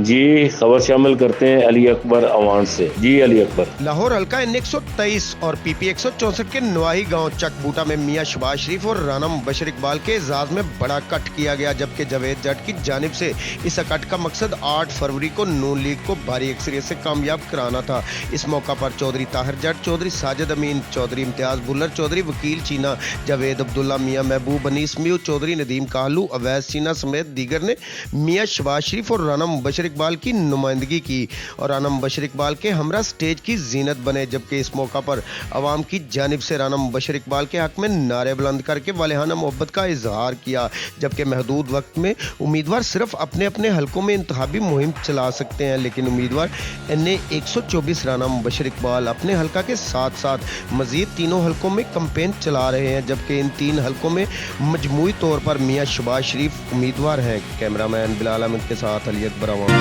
जी खबर शामिल करते हैं अली अकबर अवान से। जी अली अकबर। लाहौर हल्का N 123 और PP 164 के नवाही गांव चकबूटा में मियां शहबाज शरीफ और राना मुबशर इकबाल के एजाज में बड़ा कट किया गया, जबकि जावेद जट की जानिब से इस कट का मकसद 8 फरवरी को नून लीग को भारी अक्सरियत से कामयाब कराना था। इस मौका पर चौधरी ताहिर जट, चौधरी साजिद अमीन, चौधरी इम्तियाज बुल्लर, चौधरी वकील चीना, जावेद अब्दुल्ला, मियां महबूब अनीस म्यू, चौधरी नदीम काहलू, अवैस चीना समेत दीगर ने मियां शहबाज शरीफ और राना मुबशर इकबाल की नुमाइंदगी की और राना मुबशर इकबाल के हमरा स्टेज की जीनत बने। जबकि इस मौका पर अवाम की जानिब से राना मुबशर इकबाल के हक में नारे बुलंद करके वालिहाना मोहब्बत का इजहार किया। जबकि महदूद वक्त में उम्मीदवार सिर्फ अपने अपने हलकों में इंतखाबी मुहिम चला सकते हैं, लेकिन उम्मीदवार NA 124 राना मुबशर इकबाल अपने हलका के साथ साथ मजीद तीनों हलकों में कैंपेन चला रहे हैं। जबकि इन 3 हलकों में मजमूई तौर पर मियां शहबाज शरीफ उम्मीदवार हैं। कैमरामैन बिलाल अहमद के साथ अली अकबर अवान।